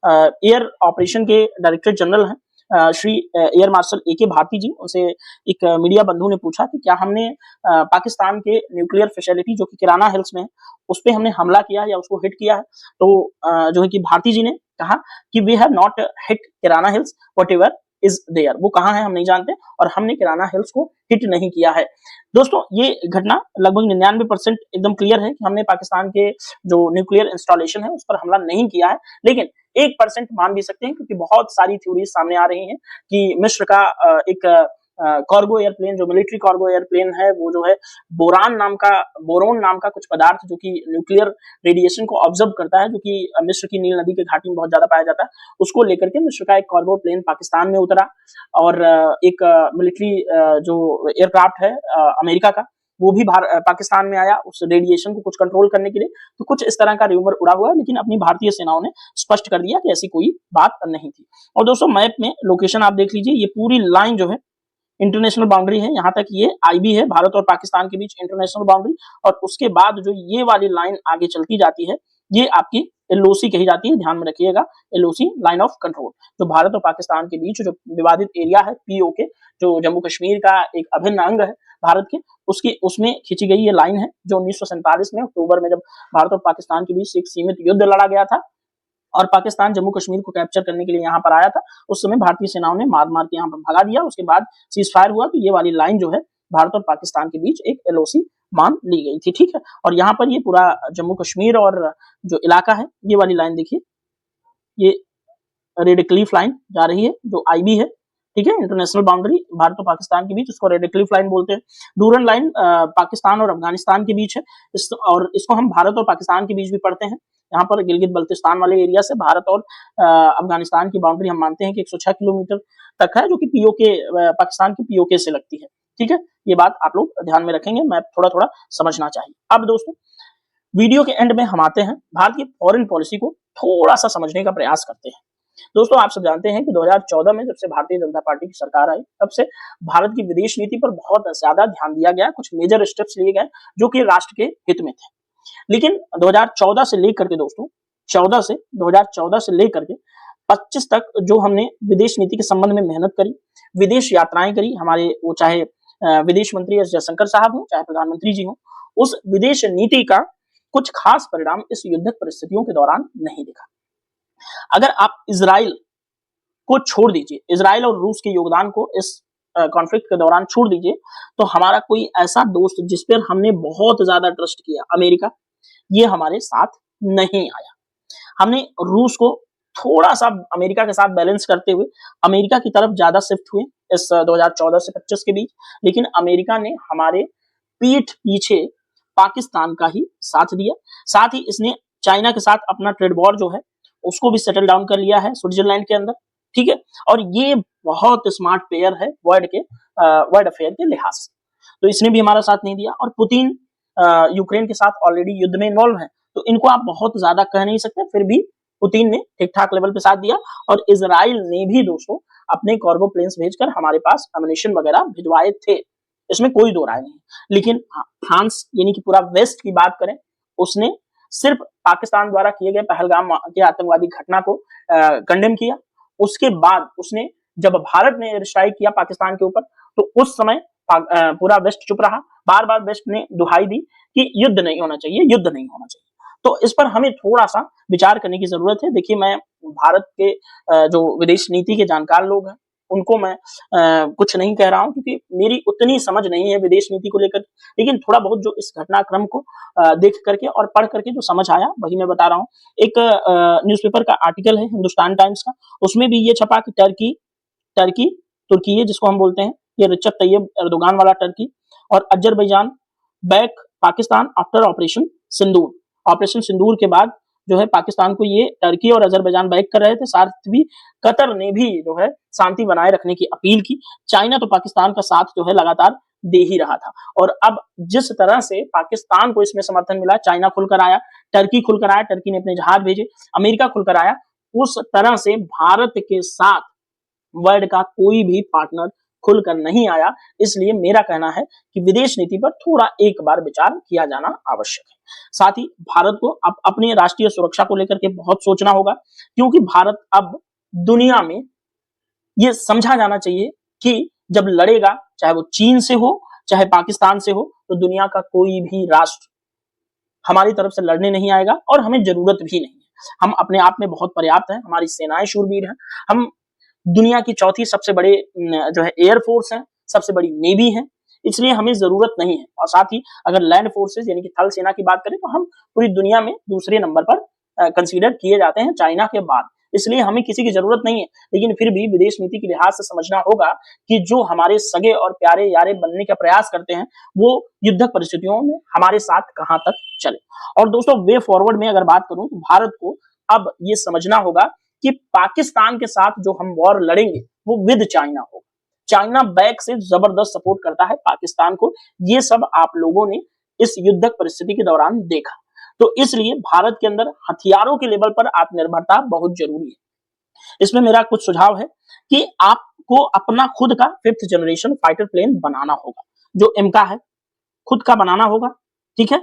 एयर ऑपरेशन के डायरेक्टर जनरल हैं Shri air marshal AK Bharti ji, उनसे एक मीडिया बंधु ने पूछा कि क्या हमने पाकिस्तान के न्यूक्लियर फैसिलिटी जो कि किराना हिल्स में है, उस पर हमने हमला किया है या उसको हिट किया है। तो जो है कि भारती जी ने कहा कि we have not hit Kirana hills whatever is there, वो कहाँ है हम नहीं जानते और हमने किराना हिल्स को हिट नहीं किया है। दोस्तों ये घटना लगभग 99% एकदम क्लियर है कि हमने पाकिस्तान के जो न्यूक्लियर इंस्टॉलेशन है उस पर हमला नहीं किया है, लेकिन 1% मान भी सकते हैं क्योंकि बहुत सारी थ्योरीज सामने आ रही हैं कि मिस्र का एक कार्गो एयरप्लेन, जो मिलिट्री कार्गो एयरप्लेन है, वो जो है बोरोन नाम का कुछ पदार्थ जो कि न्यूक्लियर रेडिएशन को ऑब्जर्व करता है, जो कि मिस्र की नील नदी के घाटी में बहुत ज्यादा पाया जाता है, उसको लेकर के मिस्र का एक कार्गो प्लेन पाकिस्तान में उतरा और एक मिलिट्री जो एयरक्राफ्ट है अमेरिका का, वो भी पाकिस्तान में आया उस रेडिएशन को कुछ कंट्रोल करने के लिए। तो कुछ इस तरह का र्यूमर उड़ा हुआ है, लेकिन अपनी भारतीय सेनाओं ने स्पष्ट कर दिया कि ऐसी कोई बात नहीं थी। और दोस्तों मैप में लोकेशन आप देख लीजिए, ये पूरी लाइन जो है इंटरनेशनल बाउंड्री है, यहाँ तक ये आईबी है, भारत और पाकिस्तान के बीच इंटरनेशनल बाउंड्री, और उसके बाद जो ये वाली लाइन आगे चलती जाती है ये आपकी एलओसी कही जाती है, ध्यान में रखिएगा, एलओसी लाइन ऑफ कंट्रोल, जो भारत और पाकिस्तान के बीच जो विवादित एरिया है पीओके, जो जम्मू कश्मीर का एक अभिन्न अंग है भारत के, उसमें खींची गई ये लाइन है, जो 1947 में अक्टूबर में जब भारत और पाकिस्तान के बीच एक सीमित युद्ध लड़ा गया था और पाकिस्तान जम्मू कश्मीर को कैप्चर करने के लिए यहाँ पर आया था, उस समय भारतीय सेनाओं ने मार मार के यहाँ पर भगा दिया। उसके बाद सीज फायर हुआ, तो ये वाली लाइन जो है भारत और पाकिस्तान के बीच एक एलओसी मान ली गई थी, ठीक है। और यहाँ पर ये पूरा जम्मू कश्मीर और जो इलाका है, ये वाली लाइन देखिए, ये रेड क्लिफ लाइन जा रही है जो आईबी है, ठीक है, इंटरनेशनल बाउंड्री भारत और पाकिस्तान के बीच, उसको रेड क्लिफ लाइन बोलते हैं। डूरन लाइन पाकिस्तान और अफगानिस्तान के बीच है, और इसको हम भारत और पाकिस्तान के बीच भी पढ़ते हैं। यहाँ पर गिलगित बल्तिस्तान वाले एरिया से भारत और अफगानिस्तान की बाउंड्री हम मानते हैं कि 106 किलोमीटर तक है, जो कि पीओके पाकिस्तान की पीओके से लगती है, ठीक है। ये बात आप लोग ध्यान में रखेंगे, मैं थोड़ा थोड़ा समझना चाहिए। अब दोस्तों वीडियो के एंड में हम आते हैं भारत की फॉरेन पॉलिसी को थोड़ा सा समझने का प्रयास करते हैं। दोस्तों आप सब जानते हैं कि 2014 में जब से भारतीय जनता पार्टी की सरकार आई, तब से भारत की विदेश नीति पर बहुत ज्यादा ध्यान दिया गया, कुछ मेजर स्टेप्स लिए गए जो कि राष्ट्र के हित में थे। लेकिन 2014 से लेकर के दोस्तों 2014 से लेकर के 25 तक जो हमने विदेश नीति के संबंध में मेहनत करी, विदेश यात्राएं करी, हमारे वो चाहे विदेश मंत्री एस जयशंकर साहब हो, चाहे प्रधानमंत्री जी हो, उस विदेश नीति का कुछ खास परिणाम इस युद्धक परिस्थितियों के दौरान नहीं दिखा। अगर आप इजराइल को छोड़ दीजिए, इजराइल और रूस के योगदान को इस कॉन्फ्लिक्ट के दौरान छोड़ दीजिए, तो हमारा कोई ऐसा दोस्त जिस पर हमने बहुत ज्यादा ट्रस्ट किया, अमेरिका, ये हमारे साथ नहीं आया। हमने रूस को थोड़ा सा अमेरिका के साथ बैलेंस करते हुए अमेरिका की तरफ ज्यादा शिफ्ट हुए इस 2014 से 25 के बीच, लेकिन अमेरिका ने हमारे पीठ पीछे पाकिस्तान का ही साथ दिया। साथ ही इसने चाइना के साथ अपना ट्रेड वॉर जो है उसको भी सेटल डाउन कर लिया है स्विट्जरलैंड के अंदर, ठीक है। और ये बहुत स्मार्ट प्लेयर है वर्ल्ड अफेयर के लिहाज से, तो इसने भी हमारा साथ नहीं दिया। और पुतिन यूक्रेन के साथ ऑलरेडी युद्ध में इन्वॉल्व है, तो इनको आप बहुत ज्यादा कह नहीं सकते, फिर भी पुतिन ने ठीक ठाक लेवल पे साथ दिया। और इजराइल ने भी दोस्तों अपने कार्गो प्लेन्स भेजकर हमारे पास अम्युनिशन वगैरह भिजवाए थे, इसमें कोई दो राय नहीं। लेकिन फ्रांस यानी कि पूरा वेस्ट की बात करें, उसने सिर्फ पाकिस्तान द्वारा किए गए पहलगाम के आतंकवादी घटना को कंडेम किया। उसके बाद उसने, जब भारत ने एयर स्ट्राइक किया पाकिस्तान के ऊपर, तो उस समय पूरा वेस्ट चुप रहा। बार बार वेस्ट ने दुहाई दी कि युद्ध नहीं होना चाहिए, युद्ध नहीं होना चाहिए। तो इस पर हमें थोड़ा सा विचार करने की जरूरत है। देखिए, मैं भारत के जो विदेश नीति के जानकार लोग हैं उनको मैं कुछ नहीं कह रहा हूं, क्योंकि मेरी उतनी समझ नहीं है विदेश नीति को लेकर, लेकिन थोड़ा बहुत जो इस घटनाक्रम को देख करके और पढ़ करके जो समझ आया वही मैं बता रहा हूँ। एक न्यूज़पेपर का आर्टिकल है हिंदुस्तान टाइम्स का, उसमें भी ये छपा कि तुर्की जिसको हम बोलते हैं, ये रजब तैयब एर्दोगान वाला टर्की, और Azerbaijan back Pakistan after operation Sindoor. Operation Sindoor के बाद जो है पाकिस्तान को ये टर्की और अजरबैजान बैक कर रहे थे। साथ भी कतर ने भी जो है शांति बनाए रखने की अपील की। चाइना तो पाकिस्तान का साथ जो है लगातार दे ही रहा था। और अब जिस तरह से पाकिस्तान को इसमें समर्थन मिला, चाइना खुलकर आया, टर्की खुलकर आया, टर्की ने अपने जहाज भेजे, अमेरिका खुलकर आया, उस तरह से भारत के साथ वर्ल्ड का कोई भी पार्टनर खुलकर नहीं आया। इसलिए मेरा कहना है कि विदेश नीति पर थोड़ा एक बार विचार किया जाना आवश्यक है। साथ ही भारत को अब अपनी राष्ट्रीय सुरक्षा को लेकर के बहुत सोचना होगा, क्योंकि भारत अब दुनिया में ये समझा जाना चाहिए कि जब लड़ेगा, चाहे वो चीन से हो चाहे पाकिस्तान से हो, तो दुनिया का कोई भी राष्ट्र हमारी तरफ से लड़ने नहीं आएगा और हमें जरूरत भी नहीं है। हम अपने आप में बहुत पर्याप्त हैं, हमारी सेनाएं शूरवीर हैं, हम दुनिया की चौथी सबसे बड़े जो है एयरफोर्स है, सबसे बड़ी नेवी है, इसलिए हमें जरूरत नहीं है। और साथ ही अगर लैंड फोर्सेज यानी कि थल सेना की बात करें तो हम पूरी दुनिया में दूसरे नंबर पर कंसीडर किए जाते हैं चाइना के बाद, इसलिए हमें किसी की जरूरत नहीं है। लेकिन फिर भी विदेश नीति के लिहाज से समझना होगा कि जो हमारे सगे और प्यारे यारे बनने का प्रयास करते हैं वो युद्धक परिस्थितियों में हमारे साथ कहां तक चले। और दोस्तों वे फॉरवर्ड में अगर बात करूं तो भारत को अब ये समझना होगा कि पाकिस्तान के साथ जो हम वॉर लड़ेंगे वो विद चाइना होगा। चाइना बैक से जबरदस्त सपोर्ट करता है पाकिस्तान को, ये सब आप लोगों ने इस युद्धक परिस्थिति के दौरान देखा। तो इसलिए भारत के अंदर हथियारों के लेवल पर आत्मनिर्भरता बहुत जरूरी है। इसमें मेरा कुछ सुझाव है कि आपको अपना खुद का 5th जनरेशन फाइटर प्लेन बनाना होगा, जो एमका है खुद का बनाना होगा, ठीक है।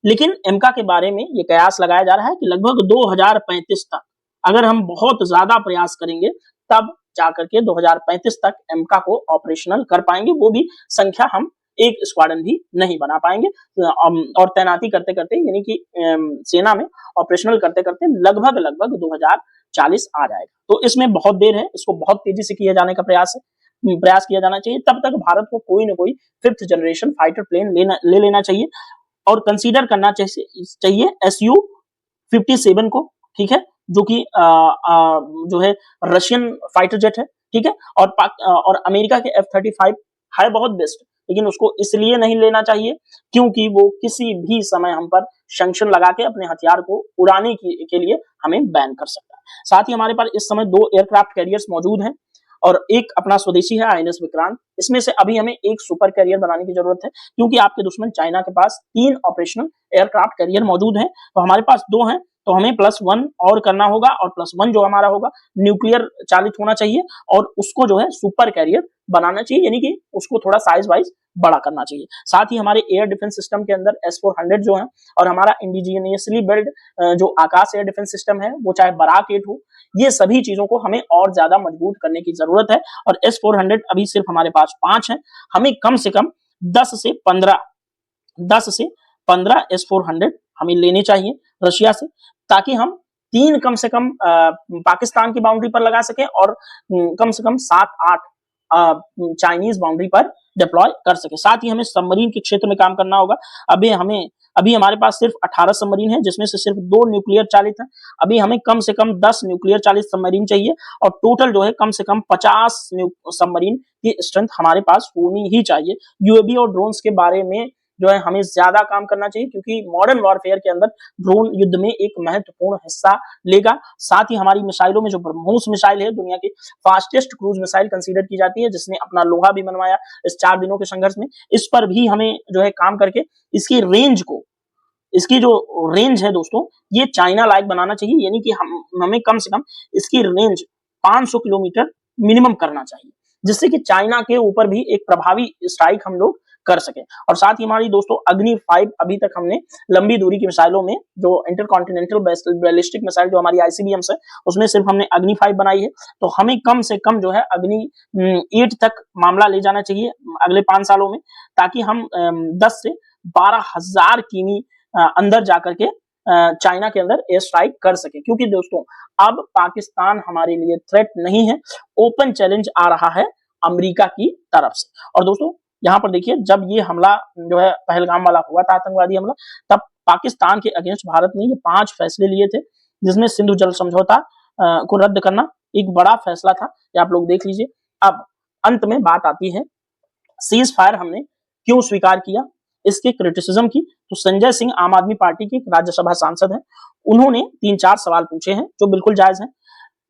लेकिन एमका के बारे में ये कयास लगाया जा रहा है कि लगभग 2035 तक अगर हम बहुत ज्यादा प्रयास करेंगे तब जाकर के 2035 तक एमका को ऑपरेशनल कर पाएंगे, वो भी संख्या हम एक स्क्वाड्रन भी नहीं बना पाएंगे। और तैनाती करते करते यानी कि सेना में ऑपरेशनल करते करते लगभग 2040 आ जाएगा। तो इसमें बहुत देर है, इसको बहुत तेजी से किया जाने का प्रयास किया जाना चाहिए। तब तक भारत को कोई ना कोई 5th जनरेशन फाइटर प्लेन ले लेना चाहिए और कंसीडर करना चाहिए SU-57 को, ठीक है, जो कि जो है रशियन फाइटर जेट है, ठीक है। और अमेरिका के F-35 है बहुत बेस्ट, लेकिन उसको इसलिए नहीं लेना चाहिए क्योंकि वो किसी भी समय हम पर सैंक्शन लगा के अपने हथियार को उड़ाने के लिए हमें बैन कर सकता है। साथ ही हमारे पास इस समय 2 एयरक्राफ्ट कैरियर्स मौजूद हैं और एक अपना स्वदेशी है INS विक्रांत। इसमें से अभी हमें एक सुपर कैरियर बनाने की जरूरत है क्योंकि आपके दुश्मन चाइना के पास 3 ऑपरेशनल एयरक्राफ्ट कैरियर मौजूद हैं, तो हमारे पास 2 हैं, तो हमें +1 और करना होगा और +1 जो हमारा होगा न्यूक्लियर चालित होना चाहिए और उसको जो है सुपर कैरियर बनाना चाहिए, यानी कि उसको थोड़ा साइज वाइज बड़ा करना चाहिए। साथ ही हमारे एयर डिफेंस सिस्टम के अंदर S-400 जो है और हमारा इंडिजिनियसली बिल्ड जो आकाश एयर डिफेंस सिस्टम है वो चाहे बराक 8 हो, ये सभी चीजों को हमें और ज्यादा मजबूत करने की जरूरत है। और S-400 अभी सिर्फ हमारे पास 5 है, हमें कम से कम 10 से 15 S-400 हमें लेने चाहिए रशिया से, ताकि हम 3 कम से कम पाकिस्तान की बाउंड्री पर लगा सके और कम से कम 7-8 चाइनीज बाउंड्री पर डिप्लॉय कर सके। साथ ही हमें सबमरीन के क्षेत्र में काम करना होगा। अभी हमारे पास सिर्फ 18 सबमरीन है, जिसमें से सिर्फ 2 न्यूक्लियर चालित हैं। अभी हमें कम से कम 10 न्यूक्लियर चालित सबमरीन चाहिए और टोटल जो है कम से कम 50 सबमरीन की स्ट्रेंथ हमारे पास होनी ही चाहिए। यूएवी और ड्रोन्स के बारे में जो है हमें ज्यादा काम करना चाहिए क्योंकि मॉडर्न वॉरफेयर के अंदर ड्रोन युद्ध में एक महत्वपूर्ण हिस्सा लेगा। साथ ही हमारी मिसाइलों में जो ब्रह्मोस मिसाइल है दुनिया की फास्टेस्ट क्रूज मिसाइल कंसीडर की जाती है, जिसने अपना लोहा भी मनवाया इस 4 दिनों के संघर्ष में, इस पर भी हमें जो है काम करके इसकी जो रेंज है दोस्तों ये चाइना लायक बनाना चाहिए, यानी कि हमें कम से कम इसकी रेंज 500 किलोमीटर मिनिमम करना चाहिए, जिससे कि चाइना के ऊपर भी एक प्रभावी स्ट्राइक हम लोग कर सके। और साथ ही हमारी दोस्तों अग्नि 5 अभी तक हमने लंबी दूरी की मिसाइलों में जो इंटरकॉन्टिनेंटल बैलिस्टिक मिसाइल जो हमारी ICBMs है उसमें सिर्फ हमने अग्नि 5 बनाई है, तो हमें कम से कम जो है अग्नि 8 तक मामला ले जाना चाहिए अगले 5 सालों में, ताकि हम 10 से 12,000 किमी अंदर जाकर के चाइना के अंदर एयर स्ट्राइक कर सके। क्योंकि दोस्तों अब पाकिस्तान हमारे लिए थ्रेट नहीं है, ओपन चैलेंज आ रहा है अमेरिका की तरफ से। और दोस्तों यहाँ पर देखिए जब ये हमला जो है पहलगाम वाला हुआ था आतंकवादी हमला, तब पाकिस्तान के अगेंस्ट भारत ने ये 5 फैसले लिए थे, जिसमें सिंधु जल समझौता को रद्द करना एक बड़ा फैसला था, ये आप लोग देख लीजिए। अब अंत में बात आती है सीज फायर हमने क्यों स्वीकार किया, इसके क्रिटिसिज्म की। तो संजय सिंह आम आदमी पार्टी के राज्यसभा सांसद हैं, उन्होंने 3-4 सवाल पूछे हैं जो बिल्कुल जायज हैं।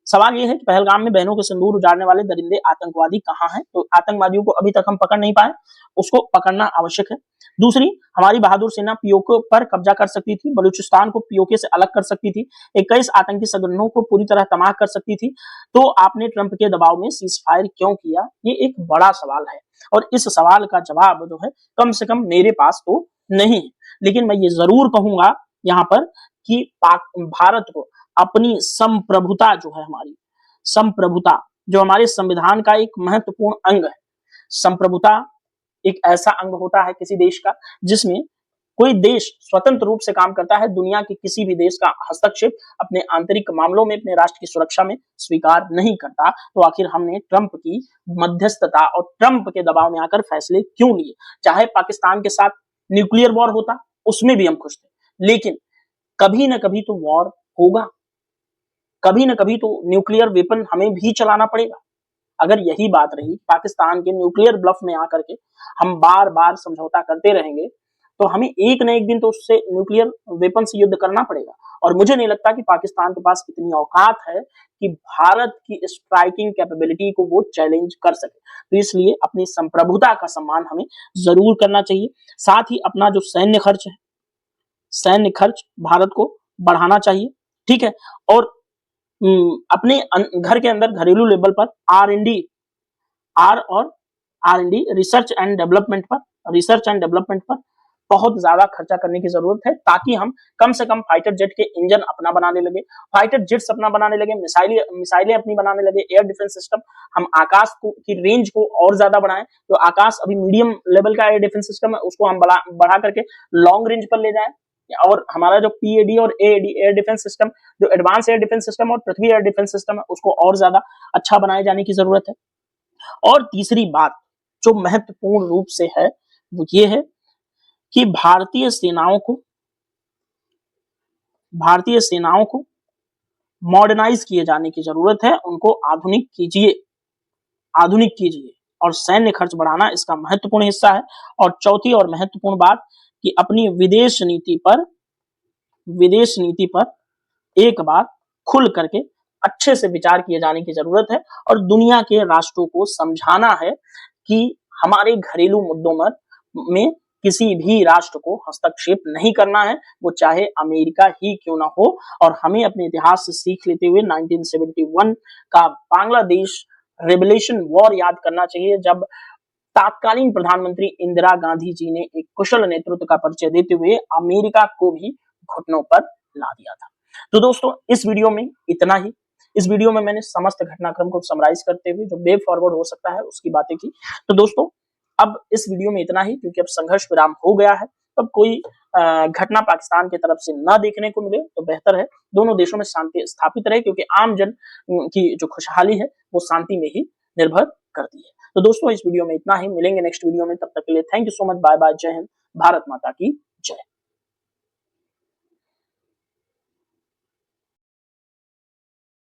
सवाल ये है कि पहलगाम में बहनों के सिंदूर उजाड़ने वाले दरिंदे आतंकवादी कहाँ हैं? तो आतंकवादियों को अभी तक हम पकड़ नहीं पाए, उसको पकड़ना आवश्यक है। दूसरी, हमारी बहादुर सेना पीओके पर कब्जा कर सकती थी, बलूचिस्तान को पीओके से अलग कर सकती थी, 21 आतंकी संगठनों को पूरी तरह तबाह कर सकती थी, तो आपने ट्रंप के दबाव में सीज फायर क्यों किया? ये एक बड़ा सवाल है और इस सवाल का जवाब जो है कम से कम मेरे पास तो नहीं है। लेकिन मैं ये जरूर कहूंगा यहाँ पर कि भारत को अपनी संप्रभुता जो है, हमारी संप्रभुता जो हमारे संविधान का एक महत्वपूर्ण अंग है, संप्रभुता एक ऐसा अंग होता है किसी देश का जिसमें कोई देश स्वतंत्र रूप से काम करता है, दुनिया के किसी भी देश का हस्तक्षेप अपने आंतरिक मामलों में, अपने राष्ट्र की सुरक्षा में स्वीकार नहीं करता, तो आखिर हमने ट्रंप की मध्यस्थता और ट्रंप के दबाव में आकर फैसले क्यों लिए? चाहे पाकिस्तान के साथ न्यूक्लियर वॉर होता, उसमें भी हम खुश थे, लेकिन कभी ना कभी तो वॉर होगा, कभी ना कभी तो न्यूक्लियर वेपन हमें भी चलाना पड़ेगा। अगर यही बात रही, पाकिस्तान के न्यूक्लियर ब्लफ में आकर के हम बार बार समझौता करते रहेंगे, तो हमें एक न एक दिन तो उससे न्यूक्लियर वेपन से युद्ध करना पड़ेगा। और मुझे नहीं लगता कि पाकिस्तान के पास इतनी औकात है कि भारत की स्ट्राइकिंग कैपेबिलिटी को वो चैलेंज कर सके। तो इसलिए अपनी संप्रभुता का सम्मान हमें जरूर करना चाहिए। साथ ही अपना जो सैन्य खर्च है, सैन्य खर्च भारत को बढ़ाना चाहिए, ठीक है। और अपने घर के अंदर घरेलू लेवल पर R and D research and development पर बहुत ज्यादा खर्चा करने की जरूरत है, ताकि हम कम से कम फाइटर जेट के इंजन अपना बनाने लगे, फाइटर जेट्स अपना बनाने लगे, मिसाइलें अपनी बनाने लगे, एयर डिफेंस सिस्टम, हम आकाश की रेंज को और ज्यादा बढ़ाएं। तो आकाश अभी मीडियम लेवल का एयर डिफेंस सिस्टम है, उसको हम बढ़ा करके लॉन्ग रेंज पर ले जाएं। और हमारा जो पीएडी और एएडी एयर डिफेंस सिस्टम, जो एडवांस एयर डिफेंस सिस्टम और पृथ्वी एयर डिफेंस सिस्टम है, उसको और ज्यादा अच्छा बनाए जाने की जरूरत है। और तीसरी बात जो महत्वपूर्ण रूप से है, वो ये है कि भारतीय सेनाओं को मॉडर्नाइज किए जाने की जरूरत है, उनको आधुनिक कीजिए और सैन्य खर्च बढ़ाना इसका महत्वपूर्ण हिस्सा है। और चौथी और महत्वपूर्ण बात कि अपनी विदेश नीति पर एक बार खुल करके अच्छे से विचार किए जाने की जरूरत है, और दुनिया के राष्ट्रों को समझाना है कि हमारे घरेलू मुद्दों में किसी भी राष्ट्र को हस्तक्षेप नहीं करना है, वो चाहे अमेरिका ही क्यों ना हो। और हमें अपने इतिहास से सीख लेते हुए 1971 का बांग्लादेश रेवोल्यूशन वॉर याद करना चाहिए, जब तत्कालीन प्रधानमंत्री इंदिरा गांधी जी ने एक कुशल नेतृत्व का परिचय देते हुए अमेरिका को भी घुटनों पर ला दिया था। तो दोस्तों, इस वीडियो में इतना ही। इस वीडियो में मैंने समस्त घटनाक्रम को समराइज करते हुए जो वे फॉरवर्ड हो सकता है उसकी बातें की। तो दोस्तों, अब इस वीडियो में इतना ही, क्योंकि अब संघर्ष विराम हो गया है। तब कोई घटना पाकिस्तान की तरफ से न देखने को मिले तो बेहतर है, दोनों देशों में शांति स्थापित रहे, क्योंकि आम जन की जो खुशहाली है वो शांति में ही निर्भर करती है। तो दोस्तों, इस वीडियो में इतना ही, मिलेंगे नेक्स्ट वीडियो में, तब तक के लिए thank you so much, bye bye, जय हिंद, भारत माता की जय।